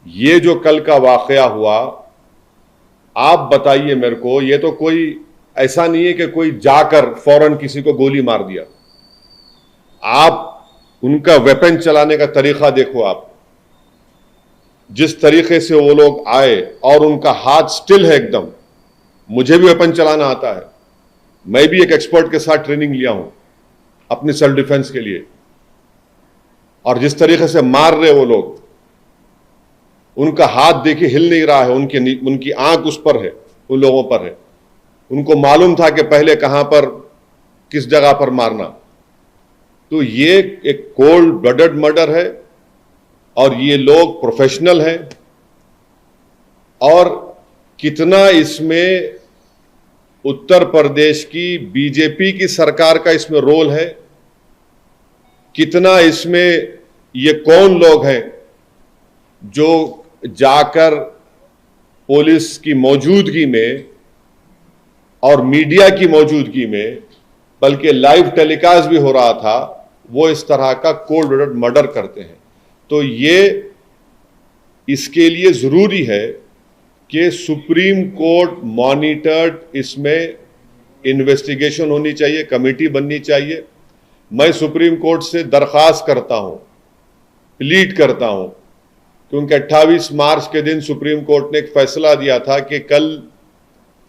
ये जो कल का वाकया हुआ, आप बताइए मेरे को, ये तो कोई ऐसा नहीं है कि कोई जाकर फौरन किसी को गोली मार दिया। आप उनका वेपन चलाने का तरीका देखो, आप जिस तरीके से वो लोग आए और उनका हाथ स्टिल है एकदम। मुझे भी वेपन चलाना आता है, मैं भी एक एक्सपर्ट के साथ ट्रेनिंग लिया हूं अपनी सेल्फ डिफेंस के लिए। और जिस तरीके से मार रहे वो लोग, उनका हाथ देखिए हिल नहीं रहा है, उनकी आंख उस पर है, उन लोगों पर है। उनको मालूम था कि पहले कहां पर, किस जगह पर मारना। तो ये एक कोल्ड ब्लडेड मर्डर है और ये लोग प्रोफेशनल हैं। और कितना इसमें उत्तर प्रदेश की बीजेपी की सरकार का इसमें रोल है, कितना इसमें ये कौन लोग हैं जो जाकर पुलिस की मौजूदगी में और मीडिया की मौजूदगी में, बल्कि लाइव टेलीकास्ट भी हो रहा था, वो इस तरह का कोल्ड ब्लडेड मर्डर करते हैं। तो ये इसके लिए जरूरी है कि सुप्रीम कोर्ट मॉनिटर्ड इसमें इन्वेस्टिगेशन होनी चाहिए, कमेटी बननी चाहिए। मैं सुप्रीम कोर्ट से दरख्वास्त करता हूं, प्लीड करता हूं, क्योंकि 28 मार्च के दिन सुप्रीम कोर्ट ने एक फैसला दिया था कि कल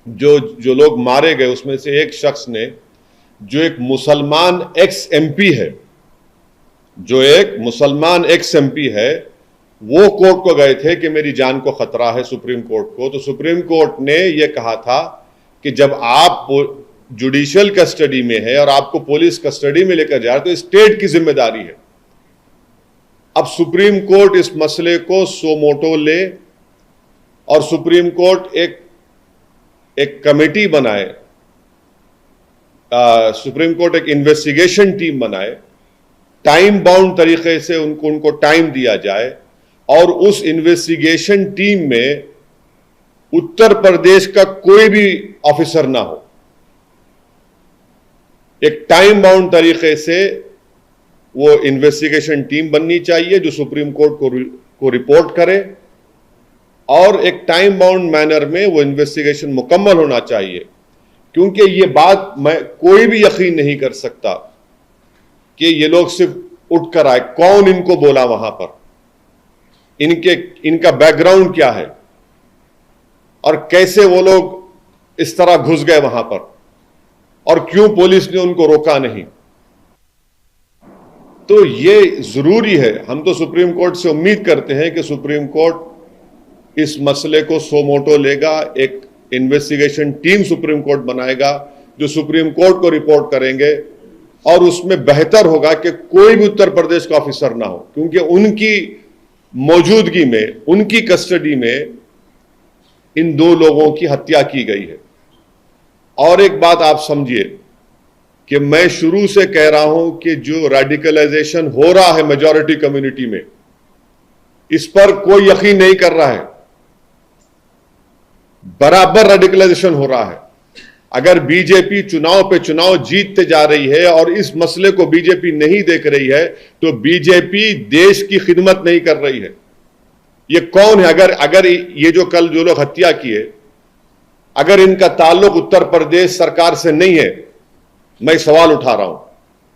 जो लोग मारे गए उसमें से एक शख्स ने, जो एक मुसलमान एक्स एमपी है, वो कोर्ट को गए थे कि मेरी जान को खतरा है, सुप्रीम कोर्ट को। तो सुप्रीम कोर्ट ने यह कहा था कि जब आप जुडिशियल कस्टडी में है और आपको पुलिस कस्टडी में लेकर जा रहे तो स्टेट की जिम्मेदारी है। अब सुप्रीम कोर्ट इस मसले को सो मोटो ले और सुप्रीम कोर्ट एक कमेटी बनाए, सुप्रीम कोर्ट एक इन्वेस्टिगेशन टीम बनाए, टाइम बाउंड तरीके से उनको टाइम दिया जाए और उस इन्वेस्टिगेशन टीम में उत्तर प्रदेश का कोई भी ऑफिसर ना हो। एक टाइम बाउंड तरीके से वो इन्वेस्टिगेशन टीम बननी चाहिए जो सुप्रीम कोर्ट को रिपोर्ट करे, और एक टाइम बाउंड मैनर में वो इन्वेस्टिगेशन मुकम्मल होना चाहिए। क्योंकि ये बात कोई भी यकीन नहीं कर सकता कि ये लोग सिर्फ उठकर आए, कौन इनको बोला वहां पर, इनका बैकग्राउंड क्या है और कैसे वो लोग इस तरह घुस गए वहां पर, और क्यों पुलिस ने उनको रोका नहीं। तो ये जरूरी है। हम तो सुप्रीम कोर्ट से उम्मीद करते हैं कि सुप्रीम कोर्ट इस मसले को सो मोटो लेगा, एक इन्वेस्टिगेशन टीम सुप्रीम कोर्ट बनाएगा जो सुप्रीम कोर्ट को रिपोर्ट करेंगे, और उसमें बेहतर होगा कि कोई भी उत्तर प्रदेश का ऑफिसर ना हो, क्योंकि उनकी मौजूदगी में, उनकी कस्टडी में इन दो लोगों की हत्या की गई है। और एक बात आप समझिए कि मैं शुरू से कह रहा हूं कि जो रेडिकलाइजेशन हो रहा है मेजॉरिटी कम्युनिटी में, इस पर कोई यकीन नहीं कर रहा है। बराबर रेडिकलाइजेशन हो रहा है। अगर बीजेपी चुनाव पे चुनाव जीतते जा रही है और इस मसले को बीजेपी नहीं देख रही है, तो बीजेपी देश की खिदमत नहीं कर रही है। ये कौन है? अगर ये जो कल जो लोग हत्या किए, अगर इनका ताल्लुक उत्तर प्रदेश सरकार से नहीं है, मैं सवाल उठा रहा हूं,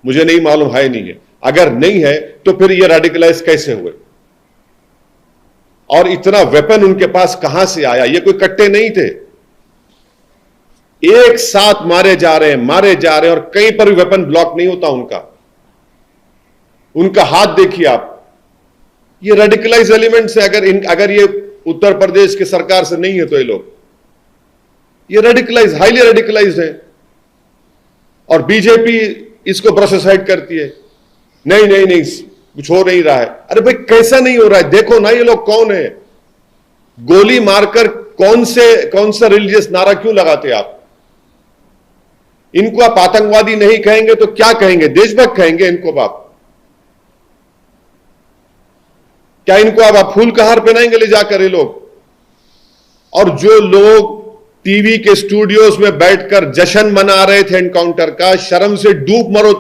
मुझे नहीं मालूम है नहीं है, अगर नहीं है तो फिर ये रेडिकलाइज कैसे हुए और इतना वेपन उनके पास कहां से आया? ये कोई कट्टे नहीं थे, एक साथ मारे जा रहे हैं और कहीं पर भी वेपन ब्लॉक नहीं होता उनका हाथ देखिए आप। ये रेडिकलाइज एलिमेंट्स है। अगर ये उत्तर प्रदेश की सरकार से नहीं है तो ये रेडिकलाइज, हाईली रेडिकलाइज है, और बीजेपी इसको ब्रश असाइड करती है। नहीं कुछ हो नहीं रहा है। अरे भाई कैसा नहीं हो रहा है? देखो ना ये लोग कौन है। गोली मारकर कौन सा रिलीजियस नारा क्यों लगाते आप? इनको आप आतंकवादी नहीं कहेंगे तो क्या कहेंगे? देशभक्त कहेंगे इनको आप? क्या इनको आप फूल का हार पहनाएंगे ले जाकर ये लोग? और जो लोग टीवी के स्टूडियोज में बैठकर जश्न मना रहे थे एनकाउंटर का, शर्म से डूब मरो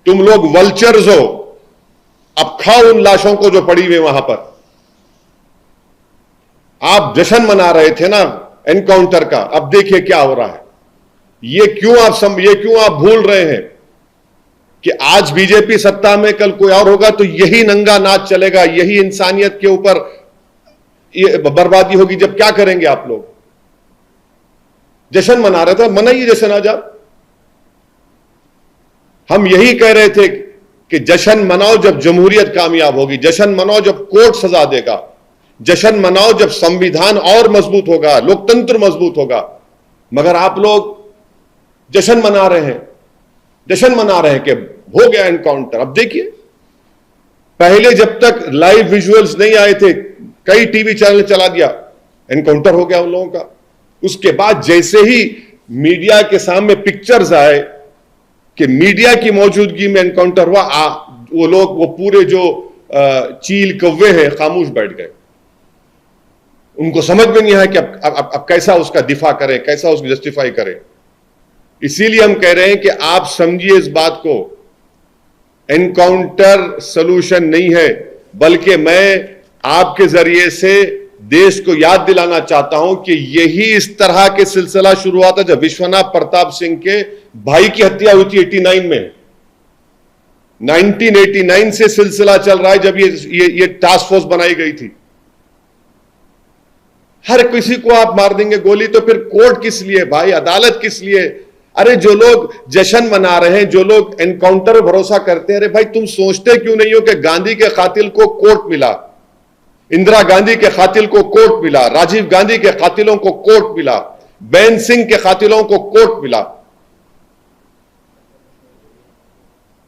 तुम लोग वल्चर्स हो। अब खाओ उन लाशों को जो पड़ी हुई वहां पर। आप जश्न मना रहे थे ना एनकाउंटर का, अब देखिए क्या हो रहा है। ये क्यों आप भूल रहे हैं कि आज बीजेपी सत्ता में, कल कोई और होगा तो यही नंगा नाच चलेगा, यही इंसानियत के ऊपर ये बर्बादी होगी। जब क्या करेंगे आप लोग? जश्न मना रहे थे, मनाइए जश्न आज आप। हम यही कह रहे थे कि जश्न मनाओ जब जमहूरियत कामयाब होगी, जश्न मनाओ जब कोर्ट सजा देगा, जश्न मनाओ जब संविधान और मजबूत होगा, लोकतंत्र मजबूत होगा। मगर आप लोग जश्न मना रहे हैं, जश्न मना रहे हैं कि हो गया एनकाउंटर। अब देखिए, पहले जब तक लाइव विजुअल्स नहीं आए थे, कई टीवी चैनल चला दिया, एनकाउंटर हो गया उन लोगों का। उसके बाद जैसे ही मीडिया के सामने पिक्चर्स आए कि मीडिया की मौजूदगी में एनकाउंटर हुआ, वो लोग, वो पूरे जो चील कौवे हैं, खामोश बैठ गए। उनको समझ में नहीं आया कि अब कैसा उसका दिफा करें, कैसा उसको जस्टिफाई करें। इसीलिए हम कह रहे हैं कि आप समझिए इस बात को, एनकाउंटर सलूशन नहीं है, बल्कि मैं आपके जरिए से देश को याद दिलाना चाहता हूं कि यही इस तरह के सिलसिला शुरू हुआ था जब विश्वनाथ प्रताप सिंह के भाई की हत्या हुई थी 89 में। 1989 से सिलसिला चल रहा है जब ये टास्क फोर्स बनाई गई थी। हर किसी को आप मार देंगे गोली, तो फिर कोर्ट किस लिए भाई, अदालत किस लिए? अरे जो लोग जश्न मना रहे हैं, जो लोग एनकाउंटर पर भरोसा करते हैं, अरे भाई तुम सोचते क्यों नहीं हो कि गांधी के कातिल को कोर्ट मिला, इंदिरा गांधी के कातिल को कोर्ट मिला, राजीव गांधी के कातिलों को कोर्ट मिला, बेन सिंह के कातिलों को कोर्ट मिला,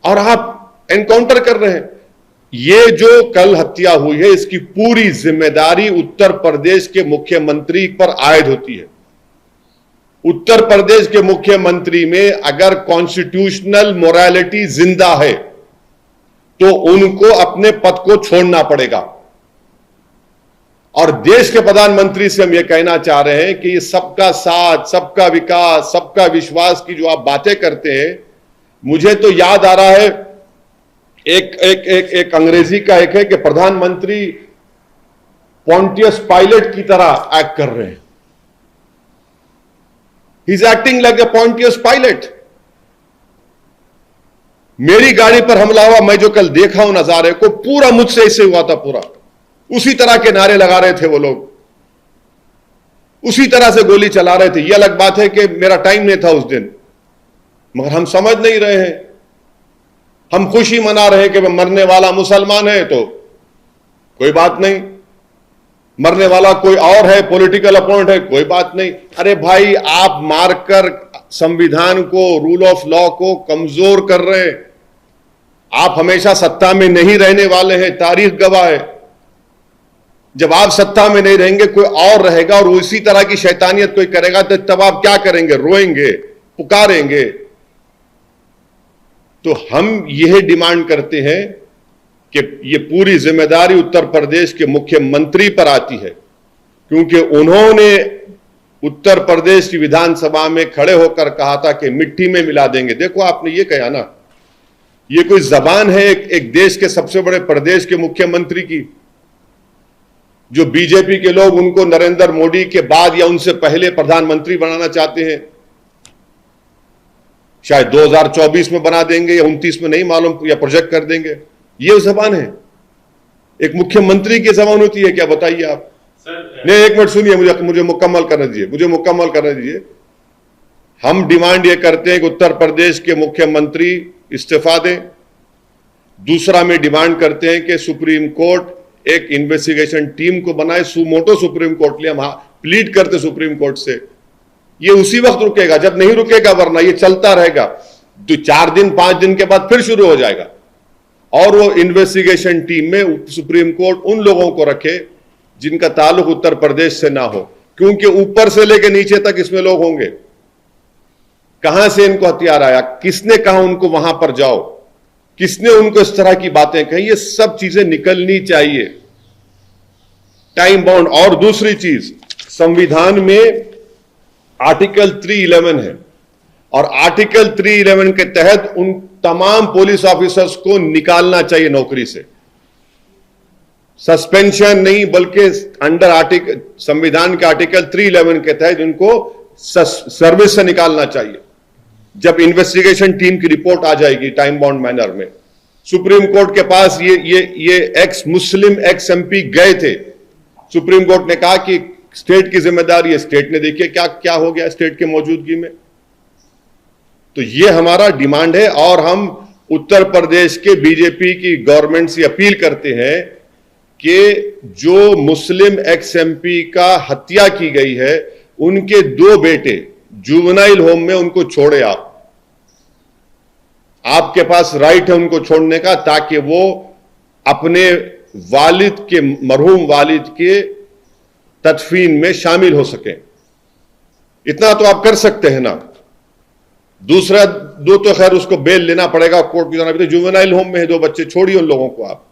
और आप एनकाउंटर कर रहे हैं। ये जो कल हत्या हुई है, इसकी पूरी जिम्मेदारी उत्तर प्रदेश के मुख्यमंत्री पर आयद होती है। उत्तर प्रदेश के मुख्यमंत्री में अगर कॉन्स्टिट्यूशनल मोरालिटी जिंदा है तो उनको अपने पद को छोड़ना पड़ेगा। और देश के प्रधानमंत्री से हम यह कहना चाह रहे हैं कि ये सबका साथ, सबका विकास, सबका विश्वास की जो आप बातें करते हैं, मुझे तो याद आ रहा है एक अंग्रेजी का एक है कि प्रधानमंत्री पॉन्टियस पायलट की तरह एक्ट कर रहे हैं। He is acting like a Pontius Pilate. मेरी गाड़ी पर हमला हुआ, मैं जो कल देखा हूं नजारे को, पूरा मुझसे ऐसे हुआ था, पूरा उसी तरह के नारे लगा रहे थे वो लोग, उसी तरह से गोली चला रहे थे। यह अलग बात है कि मेरा टाइम नहीं था उस दिन, मगर हम समझ नहीं रहे हैं। हम खुशी मना रहे हैं कि मरने वाला मुसलमान है तो कोई बात नहीं, मरने वाला कोई और है, पॉलिटिकल अपोनेंट है, कोई बात नहीं। अरे भाई, आप मारकर संविधान को, रूल ऑफ लॉ को कमजोर कर रहे हैं। आप हमेशा सत्ता में नहीं रहने वाले हैं, तारीख गवाह है। जब आप सत्ता में नहीं रहेंगे, कोई और रहेगा और उसी तरह की शैतानियत कोई करेगा, तो तब आप क्या करेंगे? रोएंगे, पुकारेंगे। तो हम यह डिमांड करते हैं कि ये पूरी जिम्मेदारी उत्तर प्रदेश के मुख्यमंत्री पर आती है, क्योंकि उन्होंने उत्तर प्रदेश की विधानसभा में खड़े होकर कहा था कि मिट्टी में मिला देंगे। देखो, आपने ये कहा ना, ये कोई जबान है एक देश के सबसे बड़े प्रदेश के मुख्यमंत्री की, जो बीजेपी के लोग उनको नरेंद्र मोदी के बाद या उनसे पहले प्रधानमंत्री बनाना चाहते हैं। शायद 2024 में बना देंगे या 29 में, नहीं मालूम, या प्रोजेक्ट कर देंगे। ये जबान है, एक मुख्यमंत्री की जबान होती है क्या? बताइए आप। नहीं, एक मिनट सुनिए, मुझे मुकम्मल करने दीजिए, हम डिमांड ये करते हैं कि उत्तर प्रदेश के मुख्यमंत्री इस्तीफा दें। दूसरा में डिमांड करते हैं कि सुप्रीम कोर्ट एक इन्वेस्टिगेशन टीम को बनाए, सुमोटो सुप्रीम कोर्ट ले, हम प्लीड करते सुप्रीम कोर्ट से। ये उसी वक्त रुकेगा जब नहीं रुकेगा, वरना ये चलता रहेगा। तो 4 दिन 5 दिन के बाद फिर शुरू हो जाएगा। और वो इन्वेस्टिगेशन टीम में सुप्रीम कोर्ट उन लोगों को रखे जिनका ताल्लुक उत्तर प्रदेश से ना हो, क्योंकि ऊपर से लेकर नीचे तक इसमें लोग होंगे। कहां से इनको हथियार आया, किसने कहा उनको वहां पर जाओ, किसने उनको इस तरह की बातें कही, ये सब चीजें निकलनी चाहिए, टाइम बाउंड। और दूसरी चीज, संविधान में आर्टिकल 311 है, और आर्टिकल 311 के तहत उन तमाम पुलिस ऑफिसर्स को निकालना चाहिए नौकरी से। सस्पेंशन नहीं बल्कि अंडर आर्टिकल संविधान के आर्टिकल 311 के तहत उनको सर्विस से निकालना चाहिए। जब इन्वेस्टिगेशन टीम की रिपोर्ट आ जाएगी टाइम बाउंड मैनर में, सुप्रीम कोर्ट के पास ये एक्स मुस्लिम एक्स एमपी गए थे, सुप्रीम कोर्ट ने कहा कि स्टेट की जिम्मेदारी है, स्टेट ने देखिए क्या क्या हो गया स्टेट की मौजूदगी में। तो ये हमारा डिमांड है और हम उत्तर प्रदेश के बीजेपी की गवर्नमेंट से अपील करते हैं कि जो मुस्लिम एक्स एमपी का हत्या की गई है, उनके 2 बेटे जुवेनाइल होम में, उनको छोड़े आप। आपके पास राइट है उनको छोड़ने का, ताकि वो अपने वालिद के, मरहूम वालिद के तदफीन में शामिल हो सकें। इतना तो आप कर सकते हैं ना। दूसरा 2 तो खैर उसको बेल लेना पड़ेगा कोर्ट की तरफ। जुवेनाइल होम में है 2 बच्चे, छोड़िए उन लोगों को आप।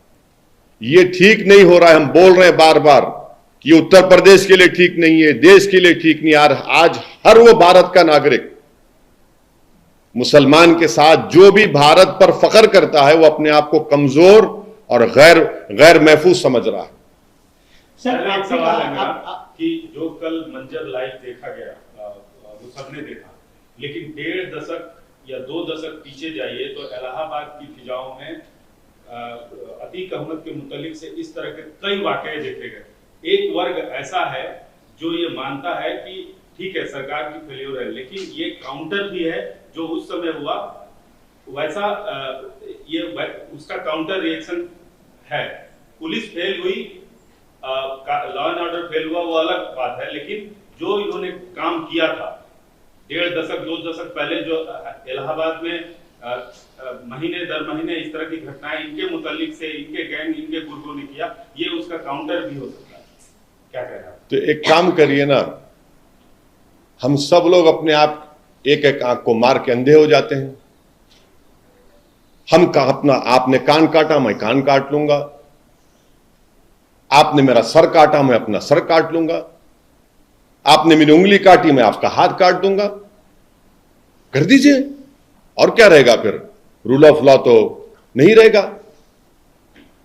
ये ठीक नहीं हो रहा है। हम बोल रहे हैं बार बार कि ये उत्तर प्रदेश के लिए ठीक नहीं है, देश के लिए ठीक नहीं। आज हर वो भारत का नागरिक मुसलमान के साथ जो भी भारत पर फख्र करता है, वो अपने आप को कमजोर और गैर महफूज समझ रहा है। सर एक सवाल है मेरा कि जो कल मंजर लाइव देखा गया, वो सबने देखा, लेकिन 1.5 दशक या 2 दशक पीछे जाइए तो इलाहाबाद की फिजाओं में अतीक अहमद के मुतालिक से इस तरह के कई वाकये देखे गए। एक वर्ग ऐसा है जो ये मानता है कि ठीक है सरकार की फेल्योर है, लेकिन ये काउंटर भी है जो उस समय हुआ वैसा ये उसका काउंटर रिएक्शन है। पुलिस फेल हुई, लॉ एंड ऑर्डर फेल हुआ, वो अलग बात है, लेकिन जो इन्होंने काम किया था 1.5 दशक 2 दशक पहले, जो इलाहाबाद में महीने दर महीने इस तरह की घटनाएं इनके मुतालिक से, इनके गैंग, इनके गुर्गों ने किया, ये उसका काउंटर भी हो सकता है। क्या कह रहे हैं? तो एक काम करिए ना, हम सब लोग अपने आप एक एक आंख को मार के अंधे हो जाते हैं। हम अपना, आपने कान काटा मैं कान काट लूंगा, आपने मेरा सर काटा मैं अपना सर काट लूंगा, आपने मेरी उंगली काटी मैं आपका हाथ काट दूंगा। कर दीजिए, और क्या रहेगा फिर? रूल ऑफ लॉ तो नहीं रहेगा।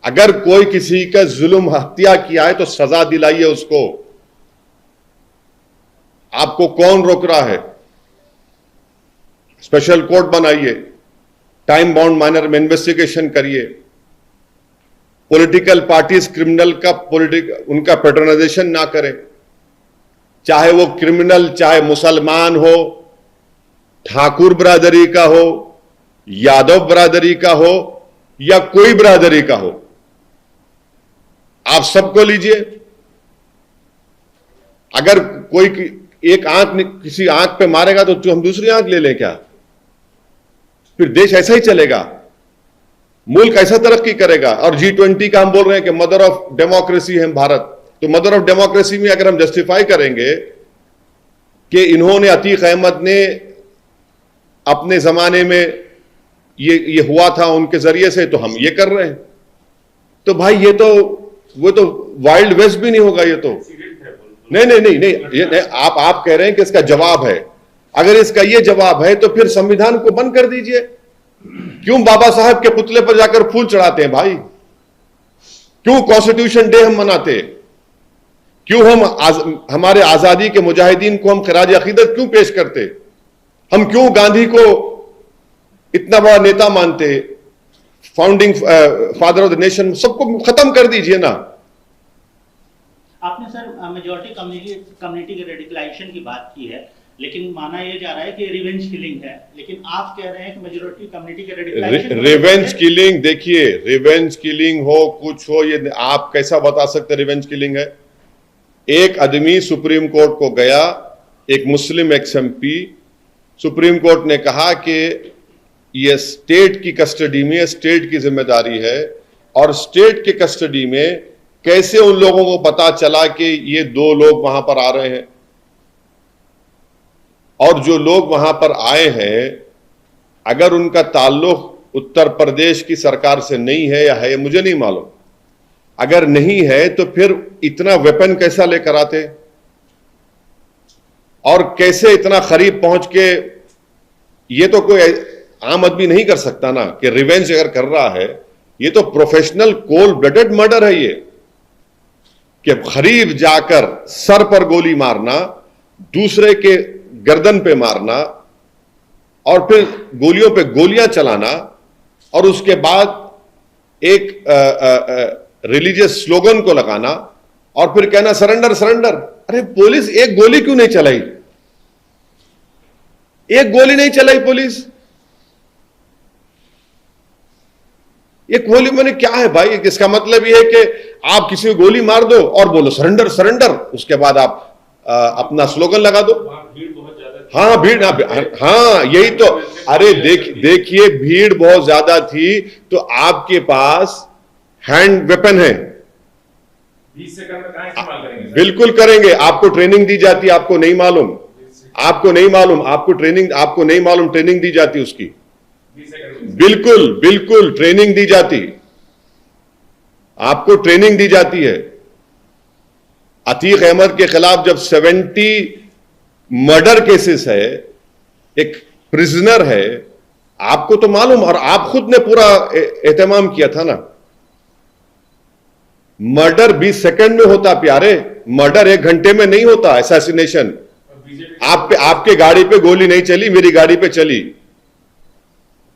अगर कोई किसी का जुल्म हत्या किया है तो सजा दिलाइए उसको। आपको कौन रोक रहा है? स्पेशल कोर्ट बनाइए, टाइम बाउंड मैनर में इन्वेस्टिगेशन करिए। पॉलिटिकल पार्टीज क्रिमिनल का उनका पैटर्नाइजेशन ना करें, चाहे वो क्रिमिनल चाहे मुसलमान हो, ठाकुर बरादरी का हो, यादव बरादरी का हो या कोई बरादरी का हो, आप सबको लीजिए। अगर कोई एक आंख किसी आंख पे मारेगा तो हम दूसरी आंख ले लें क्या? फिर देश ऐसा ही चलेगा, मुल्क ऐसा तरक्की करेगा। और G20 का हम बोल रहे हैं कि मदर ऑफ डेमोक्रेसी है भारत, तो मदर ऑफ डेमोक्रेसी में अगर हम जस्टिफाई करेंगे कि इन्होंने, अतीक अहमद ने अपने जमाने में ये हुआ था उनके जरिए से, तो हम ये कर रहे हैं, तो भाई ये तो वो तो वाइल्ड वेस्ट भी नहीं होगा। ये तो नहीं, आप कह रहे हैं कि इसका जवाब है। अगर इसका ये जवाब है तो फिर संविधान को बंद कर दीजिए। क्यों बाबा साहब के पुतले पर जाकर फूल चढ़ाते हैं भाई? क्यों कॉन्स्टिट्यूशन डे हम मनाते? क्यों हम हमारे आजादी के मुजाहिदीन को हम खराज अकीदत क्यों पेश करते? हम क्यों गांधी को इतना बड़ा नेता मानते, founding father of the nation? सबको खत्म कर दीजिए ना। आपने सर मेजॉरिटी कम्युनिटी के रेडिकलाइजेशन की बात की है, लेकिन माना यह जा रहा है कि रिवेंज किलिंग है, लेकिन आप कह रहे हैं कि मेजॉरिटी कम्युनिटी के रेडिकलाइजेशन रिवेंज किलिंग, देखिए रिवेंज किलिंग हो कुछ हो, ये आप कैसा बता सकते रिवेंज किलिंग है? एक आदमी सुप्रीम कोर्ट को गया, एक मुस्लिम एक्स एमपी, सुप्रीम कोर्ट ने कहा कि ये स्टेट की कस्टडी में, स्टेट की जिम्मेदारी है, और स्टेट के कस्टडी में कैसे उन लोगों को पता चला कि ये 2 लोग वहां पर आ रहे हैं? और जो लोग वहां पर आए हैं, अगर उनका ताल्लुक उत्तर प्रदेश की सरकार से नहीं है या है, मुझे नहीं मालूम। अगर नहीं है तो फिर इतना वेपन कैसा लेकर आते, और कैसे इतना करीब पहुंच के? ये तो कोई आम आदमी नहीं कर सकता ना कि रिवेंज अगर कर रहा है। ये तो प्रोफेशनल कोल्ड ब्लडेड मर्डर है। ये कि करीब जाकर सर पर गोली मारना, दूसरे के गर्दन पे मारना और फिर गोलियों पे गोलियां चलाना और उसके बाद एक रिलीजियस स्लोगन को लगाना और फिर कहना सरेंडर सरेंडर। अरे पुलिस एक गोली क्यों नहीं चलाई? एक गोली नहीं चलाई पुलिस। ये गोली मैंने क्या है भाई? इसका मतलब ये है कि आप किसी को गोली मार दो और बोलो सरेंडर सरेंडर, उसके बाद आप अपना स्लोगन लगा दो। भीड़ बहुत ज्यादा थी। हाँ भीड़, हाँ यही तो। अरे देखिए भीड़ बहुत ज्यादा थी तो आपके पास हैंड वेपन है, 20 सेकंड में कहां इस्तेमाल करेंगे? बिल्कुल करेंगे। आपको ट्रेनिंग दी जाती है, आपको नहीं मालूम, आपको नहीं मालूम, आपको नहीं मालूम ट्रेनिंग दी जाती उसकी। 20 सेकंड में बिल्कुल बिल्कुल ट्रेनिंग दी जाती, आपको ट्रेनिंग दी जाती है। अतीक अहमद के खिलाफ जब 70 मर्डर केसेस है, एक प्रिजनर है, आपको तो मालूम, और आप खुद ने पूरा एहतमाम किया था ना। मर्डर 20 सेकंड में होता प्यारे, मर्डर 1 घंटे में नहीं होता। असैसिनेशन आपके गाड़ी पे गोली नहीं चली, मेरी गाड़ी पे चली।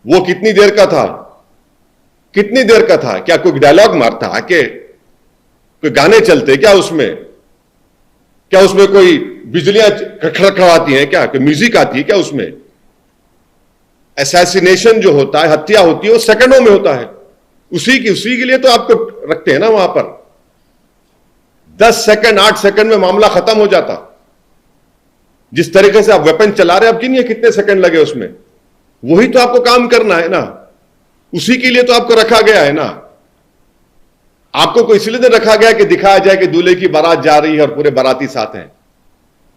वो कितनी देर का था? कितनी देर का था? क्या कोई डायलॉग मारता आके? कोई गाने चलते क्या उसमें? क्या उसमें कोई बिजलियां खड़खड़ाती हैं क्या? कोई म्यूजिक आती है क्या उसमें? असैसिनेशन जो होता है, हत्या होती है, वो सेकंडों में होता है। उसी के लिए तो आपको रखते हैं ना वहां पर। 10 सेकंड 8 सेकंड में मामला खत्म हो जाता। जिस तरीके से आप वेपन चला रहे हैं, आप गिनिए कितने सेकंड लगे उसमें। वही तो आपको काम करना है ना, उसी के लिए तो आपको रखा गया है ना। आपको कोई इसलिए नहीं रखा गया कि दिखाया जाए कि दूल्हे की बारात जा रही है और पूरे बाराती साथ हैं।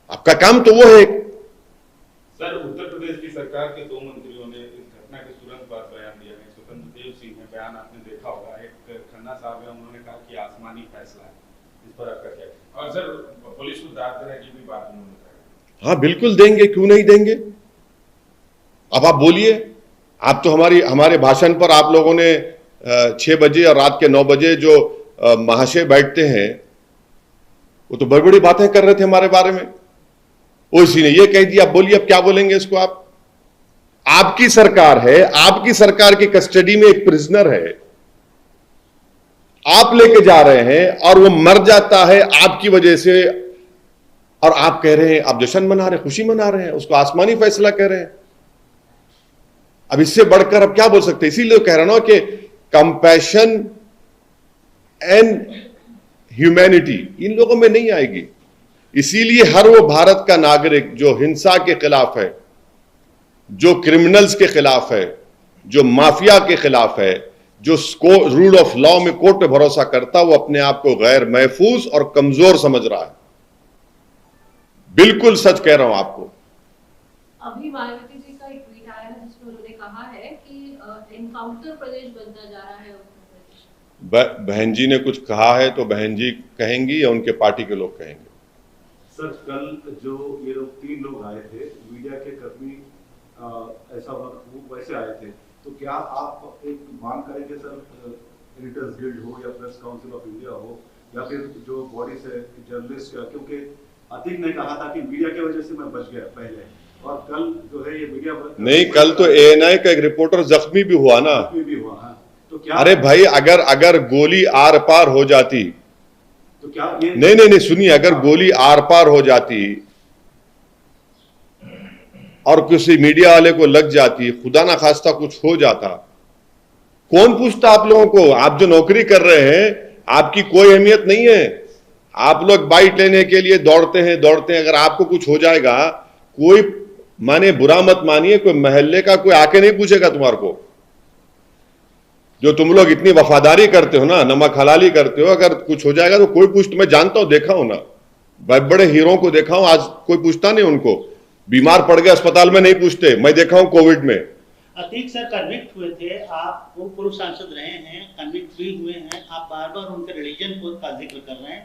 आपका काम तो वो है। सर, उत्तर प्रदेश की सरकार के 2 मंत्रियों ने इस घटना के तुरंत बाद बयान दिया है। स्वतंत्र देव सिंह है, बयान आपने देखा होगा। एक खन्ना साहब है, उन्होंने कहा कि आसमानी फैसला है। इस पर आपका क्या? और सर, पुलिस को दाद देने की भी बात उन्होंने कहा। हाँ बिल्कुल देंगे, क्यों नहीं देंगे। अब आप बोलिए, आप तो हमारे भाषण पर आप लोगों ने 6 बजे और रात के 9 बजे जो महाशय बैठते हैं, वो तो बड़ी बड़ी बातें कर रहे थे हमारे बारे में। वो इसी ने ये कह दिया। अब बोलिए, अब क्या बोलेंगे इसको आप? आपकी सरकार है, आपकी सरकार की कस्टडी में एक प्रिजनर है, आप लेके जा रहे हैं और वो मर जाता है आपकी वजह से, और आप कह रहे हैं, आप जश्न मना रहे हैं, खुशी मना रहे हैं, उसको आसमानी फैसला कह रहे हैं। अब इससे बढ़कर अब क्या बोल सकते हैं? इसीलिए कह रहा हूं कि कंपैशन एंड ह्यूमैनिटी इन लोगों में नहीं आएगी। इसीलिए हर वो भारत का नागरिक जो हिंसा के खिलाफ है, जो क्रिमिनल्स के खिलाफ है, जो माफिया के खिलाफ है, जो रूल ऑफ लॉ में कोर्ट पे भरोसा करता, वो अपने आप को गैर महफूज और कमजोर समझ रहा है। बिल्कुल सच कह रहा हूं आपको। अभी मायावती जी का एक ट्वीट आया है जिसमें उन्होंने कहा है कि एनकाउंटर प्रदेश बनता जा रहा है उत्तर प्रदेश। बहन जी ने कुछ कहा है तो बहन जी कहेंगी या उनके पार्टी के लोग कहेंगे? सर, कल जो ये लोग 3 लोग आए थे, मीडिया के कर्मी, ऐसा वो वैसे आए थे, तो क्या आप एक मांग करेंगे सर, एडिटर्स गिल्ड हो या प्रेस काउंसिल ऑफ इंडिया हो या फिर जो बॉडीज है जर्नलिस्ट का, क्योंकि अतीक ने कहा था कि मीडिया की वजह से मैं बच गया पहले, और कल जो है ये मीडिया नहीं, कल तो ANI का एक रिपोर्टर जख्मी भी हुआ ना। भी हुआ है, तो क्या? अरे भाई, अगर गोली आर पार हो जाती तो क्या ये नहीं सुनिए, अगर गोली आर पार हो जाती और किसी मीडिया वाले को लग जाती, खुदा ना खास्ता कुछ हो जाता, कौन पूछता आप लोगों को? आप जो नौकरी कर रहे हैं, आपकी कोई अहमियत नहीं है। आप लोग बाइट लेने के लिए दौड़ते हैं। अगर आपको कुछ हो जाएगा, कोई माने बुरा मत मानिए, कोई मोहल्ले का कोई आके नहीं पूछेगा तुम्हारे को। जो तुम लोग इतनी वफादारी करते हो ना, नमक हलाली करते हो, अगर कुछ हो जाएगा तो कोई पूछ, मैं जानता हूं, देखा हूं ना, बड़े हीरो को देखा हूं, आज कोई पूछता नहीं उनको। बीमार पड़ गए अस्पताल में नहीं पूछते, मैं देखा हूं कोविड में। अतीक सर कन्विक्ट हुए थे, आप वो पूर्व सांसद रहे हैं, कन्विक्ट भी हुए हैं, आप बार बार उनके रिलीजन का जिक्र कर रहे हैं।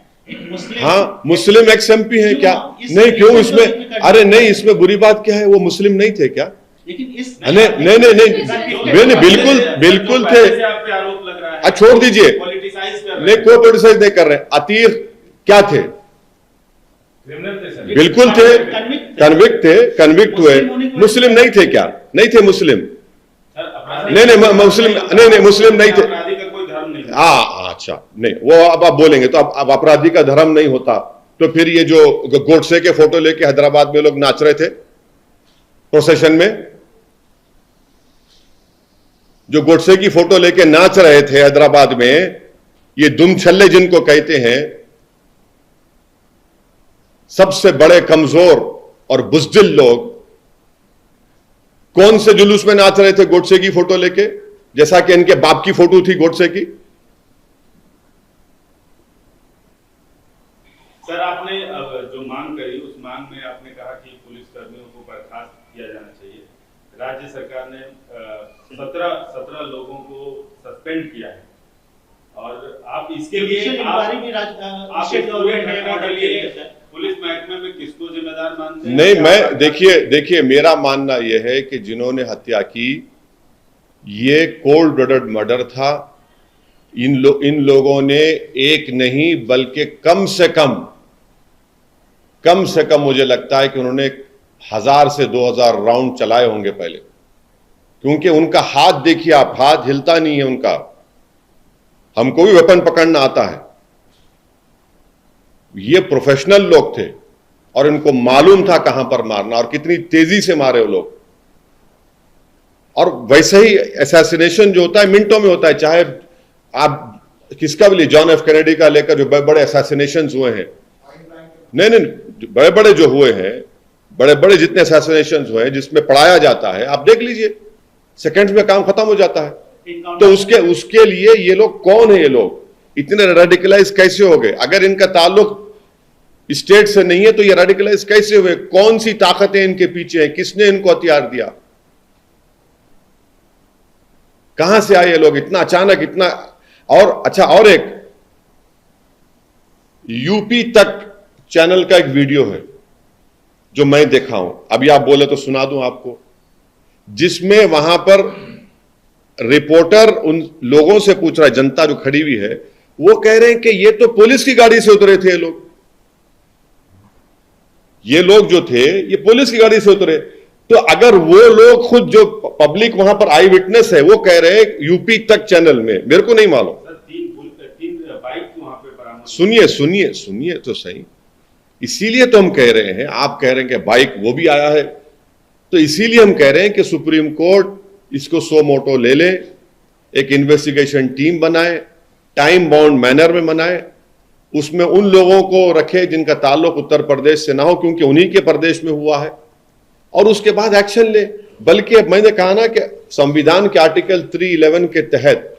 मुस्लिम, हाँ, मुस्लिम एक्स-MP है क्या? नहीं, क्यों इसमें? अरे नहीं, इसमें बुरी बात क्या है? वो मुस्लिम नहीं थे क्या? लेकिन इस नहीं, बिल्कुल थे। आप पे आरोप लग रहा है, छोड़ दीजिए, पॉलिटिसाइज कर रहे नहीं, हैं। कोई पोलिटिसाइज नहीं कर रहे हैं। अतीक क्या थे? क्रिमिनल थे सर। बिल्कुल थे, कन्विक्ट हुए। मुस्लिम नहीं थे क्या? नहीं थे मुस्लिम? नहीं मुस्लिम नहीं थे। अपराधी का कोई धर्म नहीं। हाँ अच्छा, नहीं वो अब आप बोलेंगे तो अब अपराधी का धर्म नहीं होता तो फिर ये जो गोडसे के फोटो लेके हैदराबाद में लोग नाच रहे थे प्रोसेशन में, जो गोडसे की फोटो लेके नाच रहे थे हैदराबाद में, ये दुम छल्ले जिनको कहते हैं, सबसे बड़े कमजोर और बुज़दिल लोग, कौन से जुलूस में नाच रहे थे गोडसे की फोटो लेके, जैसा कि इनके बाप की फोटो थी गोडसे की? सर आपने जो मांग करी उस मांग में आपने कहा कि पुलिस कर्मियों को बर्खास्त किया जाना चाहिए। राज्य सरकार ने 17 लोगों को सस्पेंड किया है और आप इसके लिए पुलिस महकमे में किसको जिम्मेदार मानते हैं? नहीं, मैं देखिए मेरा मानना यह है कि जिन्होंने हत्या की ये कोल्ड ब्लडेड मर्डर था। इन लोगों ने एक नहीं बल्कि कम से कम मुझे लगता है कि उन्होंने 1000 से 2000 राउंड चलाए होंगे पहले, क्योंकि उनका हाथ देखिए आप, हाथ हिलता नहीं है उनका। हमको भी वेपन पकड़ना आता है। ये प्रोफेशनल लोग थे और इनको मालूम था कहां पर मारना और कितनी तेजी से मारे वो लोग। और वैसे ही असैसिनेशन जो होता है मिनटों में होता है, चाहे आप किसका भी, जॉन एफ कैनेडी का लेकर जो बड़े बड़े असैसिनेशन हुए हैं, नहीं बड़े बड़े जो हुए हैं, बड़े बड़े जितने असैसिनेशन हुए हैं जिसमें पढ़ाया जाता है, आप देख लीजिए सेकंड्स में काम खत्म हो जाता है। तो उसके लिए ये लोग कौन है? ये लोग इतने रेडिकलाइज कैसे हो गए? अगर इनका ताल्लुक स्टेट से नहीं है तो ये रेडिकलाइज कैसे हुए? कौन सी ताकतें इनके पीछे हैं? किसने इनको हथियार दिया? कहां से आए ये लोग इतना अचानक, इतना? और अच्छा, और एक यूपी तक चैनल का एक वीडियो है जो मैं देखा हूं, अभी आप बोले तो सुना दूं आपको, जिसमें वहां पर रिपोर्टर उन लोगों से पूछ रहा है, जनता जो खड़ी हुई है, वो कह रहे हैं कि ये तो पुलिस की गाड़ी से उतरे थे ये लोग जो थे ये पुलिस की गाड़ी से उतरे। तो अगर वो लोग खुद जो पब्लिक वहां पर आई विटनेस है वो कह रहे हैं यूपी तक चैनल में, मेरे को नहीं मालूम। तीन बाइक वहां पे सुनिए बरामद। सुनिए तो सही, इसीलिए तो हम कह रहे हैं, आप कह रहे हैं कि बाइक वो भी आया है, तो इसीलिए हम कह रहे हैं कि सुप्रीम कोर्ट इसको सो मोटो ले ले, एक इन्वेस्टिगेशन टीम बनाए, टाइम बाउंड मैनर में बनाए, उसमें उन लोगों को रखे जिनका ताल्लुक उत्तर प्रदेश से ना हो, क्योंकि उन्हीं के प्रदेश में हुआ है, और उसके बाद एक्शन ले। बल्कि मैंने कहा ना कि संविधान के आर्टिकल 311 के तहत,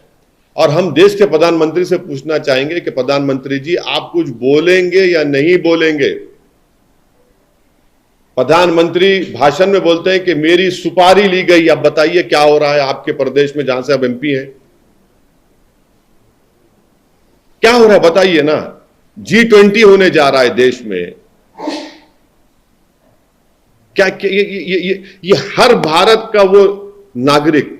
और हम देश के प्रधानमंत्री से पूछना चाहेंगे कि प्रधानमंत्री जी आप कुछ बोलेंगे या नहीं बोलेंगे? प्रधानमंत्री भाषण में बोलते हैं कि मेरी सुपारी ली गई, अब बताइए क्या हो रहा है आपके प्रदेश में जहां से आप एमपी हैं? क्या हो रहा है बताइए ना। G20 होने जा रहा है देश में, क्या ये हर भारत का वो नागरिक